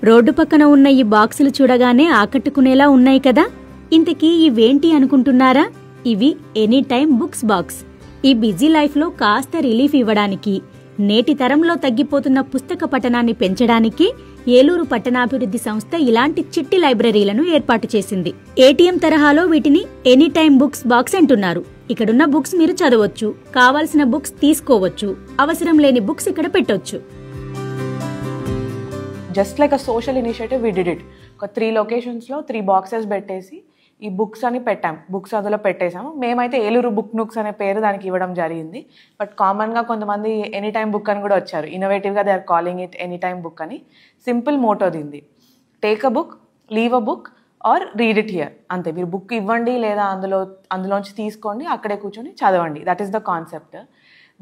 Road పక్కన ఉన్న ఈ బాక్సులు చూడగానే ఆకట్టుకునేలా ఉన్నాయి కదా. ఇంతకీ ఇవేంటి అనుకుంటున్నారా? ఇవి ఎనీ టైమ్ బుక్స్ బాక్స్. ఈ బిజీ లైఫ్లో కాస్త రిలీఫ్ ఇవ్వడానికి, నేటి తరంలో తగ్గిపోతున్న పుస్తక పఠనాన్ని పెంచడానికి ఏలూరు పట్టణాభివృద్ధి సంస్థ ఇలాంటి చిట్టి లైబ్రరీలను ఏర్పాటు చేసింది. ఏటీఎం తరహాలో వీటిని ఎనీ టైమ్ బుక్స్ బాక్స్ అంటున్నారు. ఇక్కడున్న బుక్స్ మీరు చదవచ్చు, కావాల్సిన బుక్స్ తీసుకోవచ్చు, అవసరం లేని బుక్స్ ఇక్కడ పెట్టొచ్చు. Just like a social initiative we did it. ఒక 3 లొకేషన్స్లో 3 బాక్సెస్ పెట్టేసి ఈ బుక్స్ అని పెట్టాం. బుక్స్ అందులో పెట్టేసాము. మేమైతే ఏలూరు బుక్ నూక్స్ అనే పేరు దానికి ఇవ్వడం జరిగింది. బట్ కామన్గా కొంతమంది ఎనీ టైమ్ బుక్ అని కూడా వచ్చారు. ఇన్నోవేటివ్గా they are calling it any time book అని. సింపుల్ మోటో దీంది, take a book, leave a book or read it here. అంతే. మీరు బుక్ ఇవ్వండి లేదా అందులోంచి తీసుకోండి, అక్కడే కూర్చొని చదవండి. That is the concept.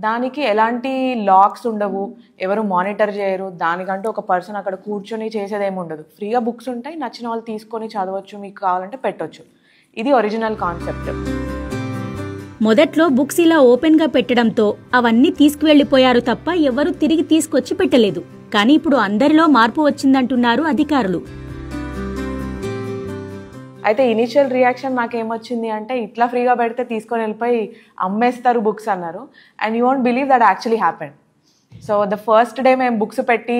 దానికి ఎలాంటి లాక్స్ ఉండవు, ఎవరు మానిటర్ చేయరు. దానికంటూ ఒక పర్సన్ అక్కడ కూర్చొని చేసేదేమి ఉండదు. ఫ్రీగా బుక్స్ ఉంటాయి, నచ్చిన వాళ్ళు తీసుకొని చదవచ్చు, మీకు కావాలంటే పెట్టొచ్చు. ఇది ఒరిజినల్ కాన్సెప్ట్. మొదట్లో బుక్స్ ఇలా ఓపెన్గా పెట్టడంతో అవన్నీ తీసుకువెళ్లిపోయారు తప్ప ఎవరూ తిరిగి తీసుకొచ్చి పెట్టలేదు. కానీ ఇప్పుడు అందరిలో మార్పు వచ్చిందంటున్నారు అధికారులు. అయితే ఇనిషియల్ రియాక్షన్ నాకేమొచ్చింది అంటే, ఇట్లా ఫ్రీగా పెడితే తీసుకొని వెళ్ళిపోయి అమ్మేస్తారు బుక్స్ అన్నారు. And you won't believe that actually happened. So the first day మేము బుక్స్ పెట్టి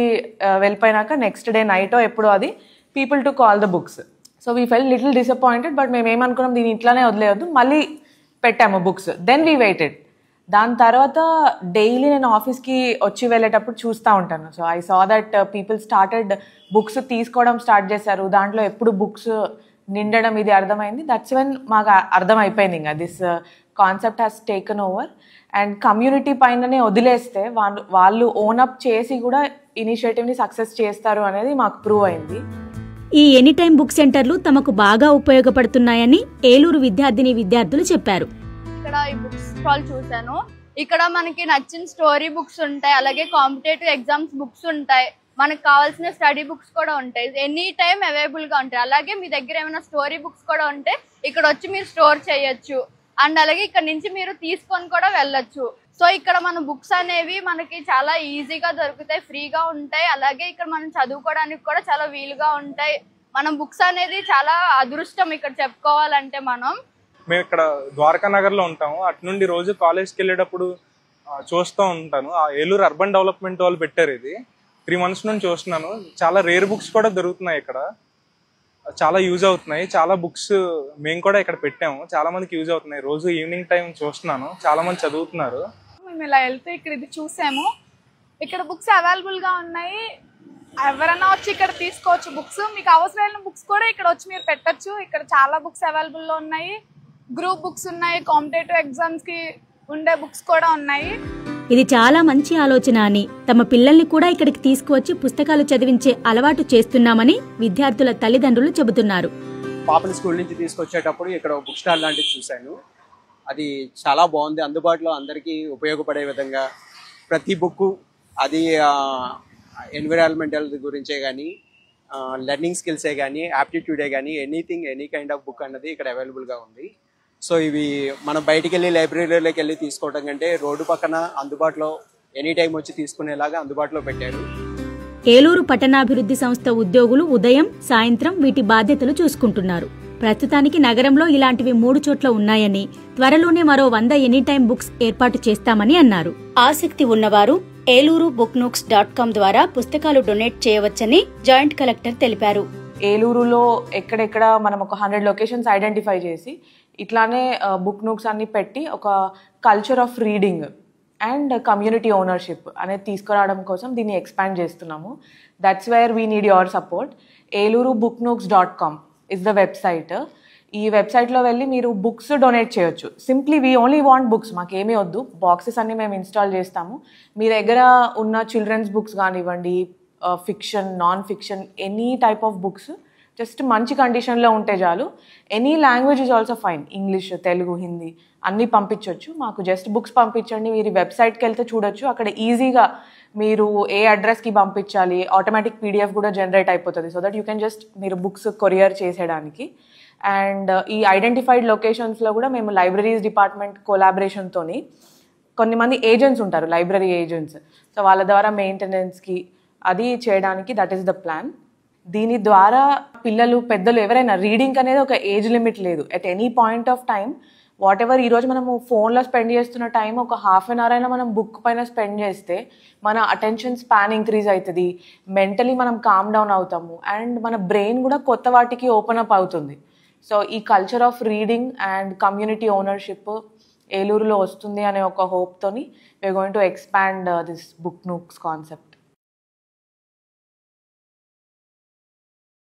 వెళ్ళిపోయినాక నెక్స్ట్ డే నైటో ఎప్పుడో అది people to call the books. So we fell little disappointed. But మేము ఏమనుకున్నాం, దీన్ని ఇట్లానే వదిలేయొద్దు, మళ్ళీ పెట్టాము బుక్స్. Then we weighted. దాని తర్వాత డైలీ నేను ఆఫీస్కి వచ్చి వెళ్ళేటప్పుడు చూస్తూ ఉంటాను. So I saw that people started books తీసుకోవడం స్టార్ట్ చేశారు. దాంట్లో ఎప్పుడు బుక్స్ నిండడం ఇది అర్థమైంది. దట్స్ వెన్ మాకు అర్థమైపోయింది ఇంకా this concept has taken over. And community పైననే వదిలేస్తే వాళ్ళు ఓనప్ చేసి కూడా ఇనిషియేటివ్ని సక్సెస్ చేస్తారు అనేది మాకు ప్రూవ్ అయింది. ఈ ఎనీ టైమ్ బుక్ సెంటర్లు తమకు బాగా ఉపయోగపడుతున్నాయని ఏలూరు విద్యార్థులు చెప్పారు. ఇక్కడ ఈ బుక్స్ స్టాల్ చూశాను. ఇక్కడ మనకి నచ్చిన స్టోరీ బుక్స్ ఉంటాయి, అలాగే కాంపిటేటివ్ ఎగ్జామ్స్ బుక్స్ ఉంటాయి, మనకు కావాల్సిన స్టడీ బుక్స్ కూడా ఉంటాయి. ఎనీ టైం అవైలబుల్గా ఉంటాయి. అలాగే మీ దగ్గర ఏమైనా స్టోరీ బుక్స్ కూడా ఉంటే ఇక్కడ వచ్చి మీరు స్టోర్ చేయొచ్చు. అండ్ అలాగే ఇక్కడ నుంచి మీరు తీసుకొని కూడా వెళ్ళొచ్చు. సో ఇక్కడ మన బుక్స్ అనేవి మనకి చాలా ఈజీగా దొరుకుతాయి, ఫ్రీగా ఉంటాయి. అలాగే ఇక్కడ మనం చదువుకోవడానికి కూడా చాలా వీలుగా ఉంటాయి. మనం బుక్స్ అనేది చాలా అదృష్టం ఇక్కడ చెప్పుకోవాలంటే. మేము ఇక్కడ ద్వారకా నగర్లో ఉంటాము. అటు నుండి రోజు కాలేజ్కి వెళ్ళేటప్పుడు చూస్తూ ఉంటాను. ఏలూరు అర్బన్ డెవలప్మెంట్ వాళ్ళు పెట్టారు ఇది. 3 months నుంచి చూస్తున్నాను. చాలా రేర్ బుక్స్ కూడా దొరుకుతున్నాయి ఇక్కడ, చాలా యూజ్ అవుతున్నాయి. చాలా బుక్స్ మేము కూడా ఇక్కడ పెట్టాము, చాలా మందికి యూజ్ అవుతున్నాయి. రోజు ఈవినింగ్ టైం చూస్తున్నాను, చాలా మంది చదువుతున్నారు. మేము ఇలా వెళ్తే ఇక్కడ ఇది చూసాము. ఇక్కడ బుక్స్ అవైలబుల్గా ఉన్నాయి, ఎవరైనా వచ్చి ఇక్కడ తీసుకోవచ్చు బుక్స్. మీకు అవసరమైన బుక్స్ కూడా ఇక్కడ వచ్చి మీరు పెట్టచ్చు. ఇక్కడ చాలా బుక్స్ అవైలబుల్లో ఉన్నాయి. గ్రూప్ బుక్స్ ఉన్నాయి, కాంపిటేటివ్ ఎగ్జామ్స్కి ఉండే బుక్స్ కూడా ఉన్నాయి. ఇది చాలా మంచి ఆలోచన అని, తమ పిల్లల్ని కూడా ఇక్కడికి తీసుకువచ్చి పుస్తకాలు చదివించే అలవాటు చేస్తున్నామని విద్యార్థుల తల్లిదండ్రులు చెబుతున్నారు. పాపని స్కూల్ నుంచి తీసుకొచ్చేటప్పుడు ఇక్కడ బుక్ స్టాల్ లాంటిది చూశాను. అది చాలా బాగుంది. అందుబాటులో అందరికీ ఉపయోగపడే విధంగా ప్రతి బుక్, అది ఎన్విరాన్మెంటల్ గురించే కానీ, లెర్నింగ్ స్కిల్సే కానీ, యాప్టిట్యూడే కానీ, anything, any kind of book అన్నది ఇక్కడ అవైలబుల్గా ఉంది. సో ఇవి మనం బయటికి వెళ్ళి లైబ్రరీలోకి వెళ్ళి తీసుకోవడం కంటే రోడ్డు పక్కన అందుబాటులో ఎనీ టైం వచ్చి తీసుకునేలాగా అందుబాటులో పెట్టారు. ఏలూరు పట్టణాభివృద్ధి సంస్థ ఉద్యోగులు ఉదయం, సాయంత్రం వీటి బాధ్యతలు చూసుకుంటున్నారు. ప్రస్తుతానికి నగరంలో ఇలాంటివి 3 చోట్ల ఉన్నాయని, త్వరలోనే మరో 100 ఎనీ టైమ్ బుక్స్ ఏర్పాటు చేస్తామని అన్నారు. ఆసక్తి ఉన్నవారు ఏలూరు booknooks.com ద్వారా పుస్తకాలు డొనేట్ చేయవచ్చని జాయింట్ కలెక్టర్ తెలిపారు. ఏలూరులో ఎక్కడెక్కడ మనం ఒక 100 లొకేషన్స్ ఐడెంటిఫై చేసి ఇట్లానే బుక్ నూక్స్ అన్ని పెట్టి ఒక culture of reading and community ownership అనేది తీసుకురావడం కోసం దీన్ని ఎక్స్పాండ్ చేస్తున్నాము. That's where we need your support. Eluru booknooks.com is the website. ఈ వెబ్సైట్లో వెళ్ళి మీరు బుక్స్ డొనేట్ చేయొచ్చు. Simply we only want books, మాకేమీ వద్దు. బాక్సెస్ అన్ని మేము ఇన్స్టాల్ చేస్తాము. మీ దగ్గర ఉన్న చిల్డ్రన్స్ బుక్స్ కానివ్వండి, fiction, non fiction, any type of books just మంచి కండిషన్లో ఉంటే చాలు. Any language is also fine, English, Telugu, Hindi అన్నీ పంపించవచ్చు. మాకు జస్ట్ బుక్స్ పంపించండి. మీరు వెబ్సైట్కి వెళ్తే చూడొచ్చు. అక్కడ ఈజీగా మీరు ఏ అడ్రస్కి పంపించాలి, ఆటోమేటిక్ PDF కూడా జనరేట్ అయిపోతుంది. So that you can just మీరు బుక్స్ కొరియర్ చేసేయడానికి. అండ్ ఈ ఐడెంటిఫైడ్ లొకేషన్స్లో కూడా మేము లైబ్రరీస్ డిపార్ట్మెంట్ కొలాబరేషన్తోని కొంతమంది ఏజెంట్స్ ఉంటారు, లైబ్రరీ ఏజెంట్స్. సో వాళ్ళ ద్వారా మెయింటెనెన్స్కి అది చేయడానికి దట్ ఈస్ ద ప్లాన్. దీని ద్వారా పిల్లలు పెద్దలు ఎవరైనా రీడింగ్ అనేది ఒక ఏజ్ లిమిట్ లేదు. At any point of time what ever ఈరోజు మనము ఫోన్లో స్పెండ్ చేస్తున్న టైం ఒక హాఫ్ అన్ అవర్ అయినా మనం బుక్ పైన స్పెండ్ చేస్తే మన అటెన్షన్ స్పాన్ ఇంక్రీజ్ అవుతుంది, మెంటలీ మనం కామ్ డౌన్ అవుతాము, అండ్ మన బ్రెయిన్ కూడా కొత్త వాటికి ఓపెన్ అప్ అవుతుంది. సో ఈ culture of reading and community ownership ఏలూరులో వస్తుంది అనే ఒక హోప్తోని we are going to expand this book nooks concept.